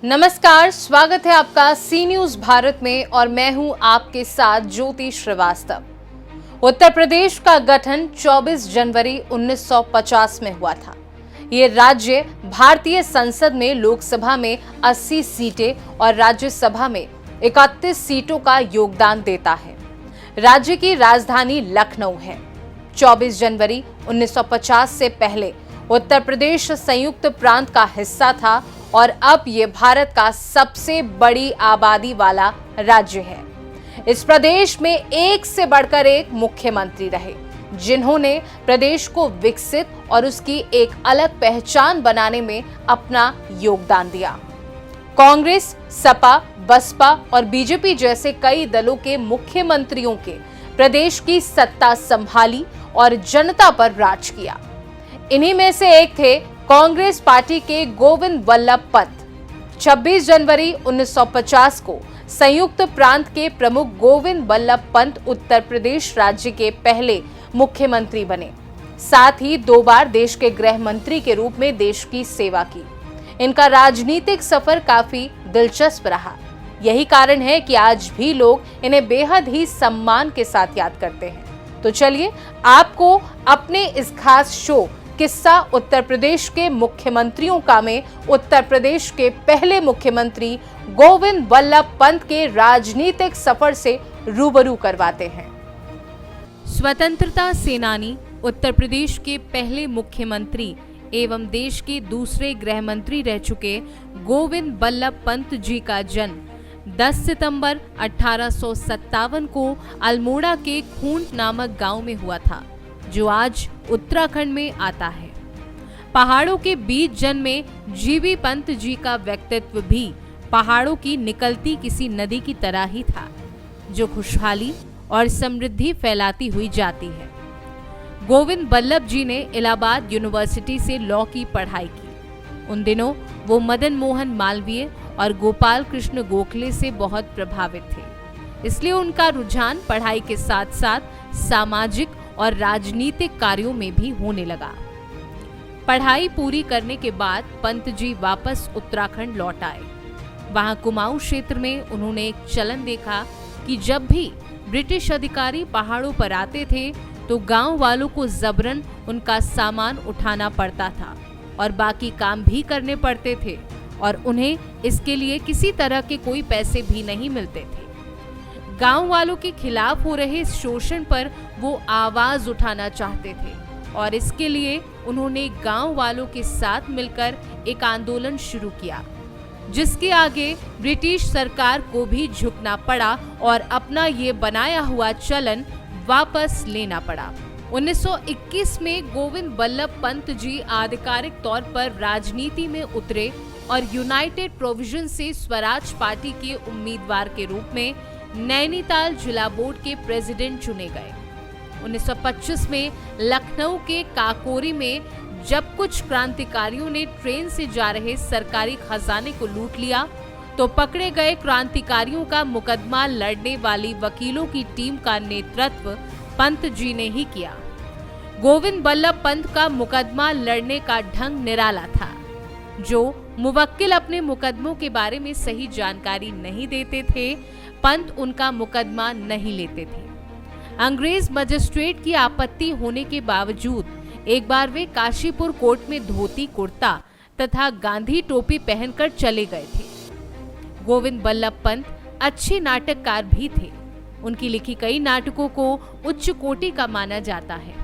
नमस्कार, स्वागत है आपका सी न्यूज भारत में और मैं हूं आपके साथ ज्योति श्रीवास्तव। उत्तर प्रदेश का गठन 24 जनवरी 1950 में हुआ था। ये राज्य भारतीय संसद में लोकसभा में 80 सीटें और राज्यसभा में 31 सीटों का योगदान देता है। राज्य की राजधानी लखनऊ है। 24 जनवरी 1950 से पहले उत्तर प्रदेश संयुक्त प्रांत का हिस्सा था और अब ये भारत का सबसे बड़ी आबादी वाला राज्य है। इस प्रदेश में एक से बढ़कर एक मुख्यमंत्री रहे, जिन्होंने प्रदेश को विकसित और उसकी एक अलग पहचान बनाने में अपना योगदान दिया। कांग्रेस, सपा, बसपा और बीजेपी जैसे कई दलों के मुख्यमंत्रियों के प्रदेश की सत्ता संभाली और जनता पर राज किया। इन्हीं में से एक थे कांग्रेस पार्टी के गोविंद वल्लभ पंत। 26 जनवरी 1950 को संयुक्त प्रांत के प्रमुख गोविंद वल्लभ पंत उत्तर प्रदेश राज्य के पहले मुख्यमंत्री बने। साथ ही 2 बार देश के गृह मंत्री के रूप में देश की सेवा की। इनका राजनीतिक सफर काफी दिलचस्प रहा। यही कारण है कि आज भी लोग इन्हें बेहद ही सम्मान के साथ याद करते हैं। तो चलिए आपको अपने इस खास शो किस्सा उत्तर प्रदेश के मुख्यमंत्रियों का में उत्तर प्रदेश के पहले मुख्यमंत्री गोविंद वल्लभ पंत के राजनीतिक सफर से रूबरू करवाते हैं। स्वतंत्रता सेनानी, उत्तर प्रदेश के पहले मुख्यमंत्री एवं देश के दूसरे गृह मंत्री रह चुके गोविंद वल्लभ पंत जी का जन्म 10 सितंबर 1857 को अल्मोड़ा के खूंट नामक गांव में हुआ था, जो आज उत्तराखंड में आता है। पहाड़ों के बीच जन्मे जीबी पंत जी का व्यक्तित्व भी पहाड़ों की निकलती किसी नदी की तरह ही था, जो खुशहाली और समृद्धि फैलाती हुई जाती है। गोविंद वल्लभ जी ने इलाहाबाद यूनिवर्सिटी से लॉ की पढ़ाई की। उन दिनों वो मदन मोहन मालवीय और गोपाल कृष्ण गोखले से बहुत प्रभावित थे, इसलिए उनका रुझान पढ़ाई के साथ साथ सामाजिक और राजनीतिक कार्यों में भी होने लगा। पढ़ाई पूरी करने के बाद पंत जी वापस उत्तराखंड लौट आए। वहां कुमाऊं क्षेत्र में उन्होंने एक चलन देखा कि जब भी ब्रिटिश अधिकारी पहाड़ों पर आते थे तो गांव वालों को जबरन उनका सामान उठाना पड़ता था और बाकी काम भी करने पड़ते थे और उन्हें इसके लिए किसी तरह के कोई पैसे भी नहीं मिलते थे। गांव वालों के खिलाफ हो रहे शोषण पर वो आवाज उठाना चाहते थे और इसके लिए उन्होंने गांव वालों के साथ मिलकर एक आंदोलन शुरू किया, जिसके आगे ब्रिटिश सरकार को भी झुकना पड़ा और अपना ये बनाया हुआ चलन वापस लेना पड़ा। 1921 में गोविंद वल्लभ पंत जी आधिकारिक तौर पर राजनीति में उतरे और यूनाइटेड प्रोविजन से स्वराज पार्टी के उम्मीदवार के रूप में नैनीताल जिला बोर्ड के प्रेसिडेंट चुने गए। 1925 में लखनऊ के काकोरी में जब कुछ क्रांतिकारियों ने ट्रेन से जा रहे सरकारी खजाने को लूट लिया तो पकड़े गए क्रांतिकारियों का मुकदमा लड़ने वाली वकीलों की टीम का नेतृत्व पंत जी ने ही किया। गोविंद वल्लभ पंत का मुकदमा लड़ने का ढंग निराला था। जो मुवक्किल अपने मुकदमों के बारे में सही जानकारी नहीं देते थे, पंत उनका मुकदमा नहीं लेते थे। अंग्रेज मजिस्ट्रेट की आपत्ति होने के बावजूद एक बार वे काशीपुर कोर्ट में धोती कुर्ता तथा गांधी टोपी पहनकर चले गए थे। गोविंद वल्लभ पंत अच्छे नाटककार भी थे। उनकी लिखी कई नाटकों को उच्च कोटि का माना जाता है।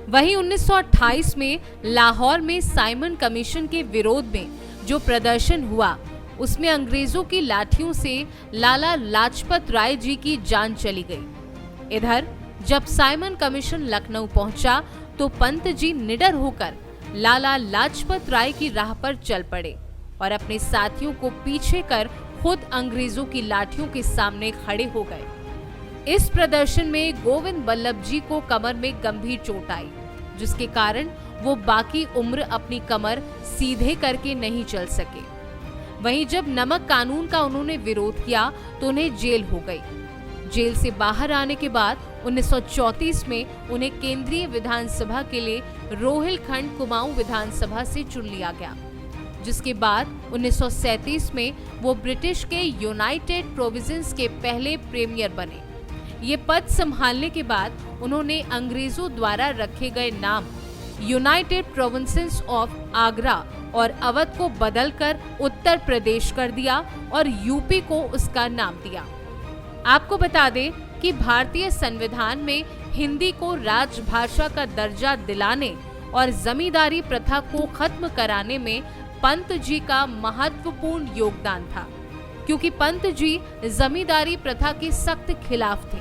वहीं 1928 में लाहौर में साइमन कमीशन के विरोध में जो प्रदर्शन हुआ, उसमें अंग्रेजों की लाठियों से लाला लाजपत राय जी की जान चली गई। इधर जब साइमन कमीशन लखनऊ पहुंचा तो पंत जी निडर होकर लाला लाजपत राय की राह पर चल पड़े और अपने साथियों को पीछे कर खुद अंग्रेजों की लाठियों के सामने खड़े हो गए। इस प्रदर्शन में गोविंद वल्लभ जी को कमर में गंभीर चोट आई, जिसके कारण वो बाकी उम्र अपनी कमर सीधे करके नहीं चल सके। वहीं जब नमक कानून का उन्होंने विरोध किया तो उन्हें जेल हो गई। जेल से बाहर आने के बाद 1934 में उन्हें केंद्रीय विधानसभा के लिए रोहिलखंड कुमाऊं विधानसभा से चुन लिया गया। जिसके बाद 1937 में वो ब्रिटिश के यूनाइटेड प्रोविंसेस के पहले प्रीमियर बने। ये पद संभालने के बाद उन्होंने अंग्रेजों द्वारा रखे गए नाम यूनाइटेड प्रोविंसेस ऑफ आगरा और अवध को बदलकर उत्तर प्रदेश कर दिया और यूपी को उसका नाम दिया। आपको बता दें कि भारतीय संविधान में हिंदी को राजभाषा का दर्जा दिलाने और जमींदारी प्रथा को खत्म कराने में पंत जी का महत्वपूर्ण योगदान था, क्योंकि पंत जी जमींदारी प्रथा के सख्त खिलाफ थे।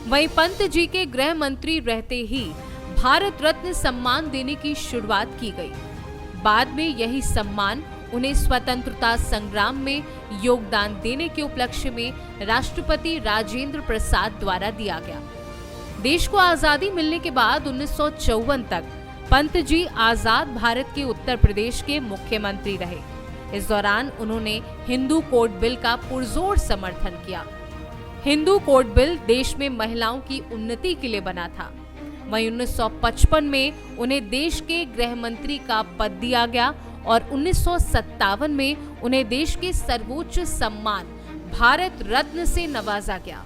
वहीं पंत जी के गृह मंत्री रहते ही भारत रत्न सम्मान देने की शुरुआत की गई। बाद में यही सम्मान उन्हें स्वतंत्रता संग्राम में योगदान देने के उपलक्ष्य में राष्ट्रपति राजेंद्र प्रसाद द्वारा दिया गया। देश को आजादी मिलने के बाद 1954 तक पंत जी आजाद भारत के उत्तर प्रदेश के मुख्यमंत्री रहे। इस दौरान उन्होंने हिंदू कोड बिल का पुरजोर समर्थन किया। हिंदू कोड बिल देश में महिलाओं की उन्नति के लिए बना था। वहीं 1955 में उन्हें देश के गृह मंत्री का पद दिया गया और 1957 में उन्हें देश के सर्वोच्च सम्मान भारत रत्न से नवाजा गया।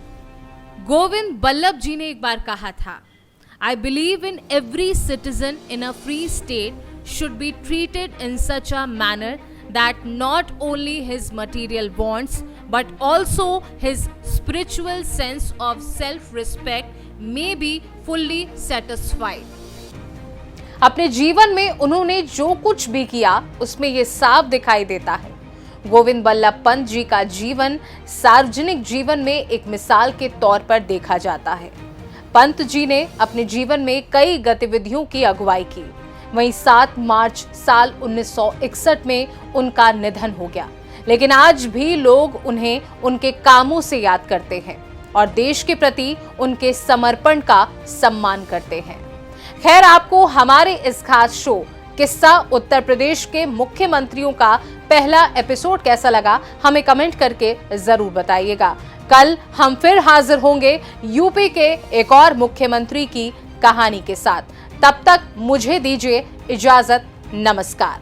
गोविंद बल्लभ जी ने एक बार कहा था, I believe in every citizen in a free state should be treated in such a manner that not only his material wants but also his spiritual sense of self-respect may be fully satisfied. अपने जीवन में उन्होंने जो कुछ भी किया उसमें ये साफ दिखाई देता है। गोविंद बल्लभ पंत जी का जीवन सार्वजनिक जीवन में एक मिसाल के तौर पर देखा जाता है। पंत जी ने अपने जीवन में कई गतिविधियों की अगुवाई की। वहीं 7 मार्च साल 1961 में उनका निधन हो गया, लेकिन आज भी लोग उन्हें उनके कामों से याद करते हैं और देश के प्रति उनके समर्पण का सम्मान करते हैं। खैर, आपको हमारे इस खास शो किस्सा उत्तर प्रदेश के मुख्यमंत्रियों का पहला एपिसोड कैसा लगा, हमें कमेंट करके जरूर बताइएगा। कल हम फिर हाजिर होंगे यूपी के एक और मुख्यमंत्री की कहानी के साथ। तब तक मुझे दीजिए इजाजत। नमस्कार।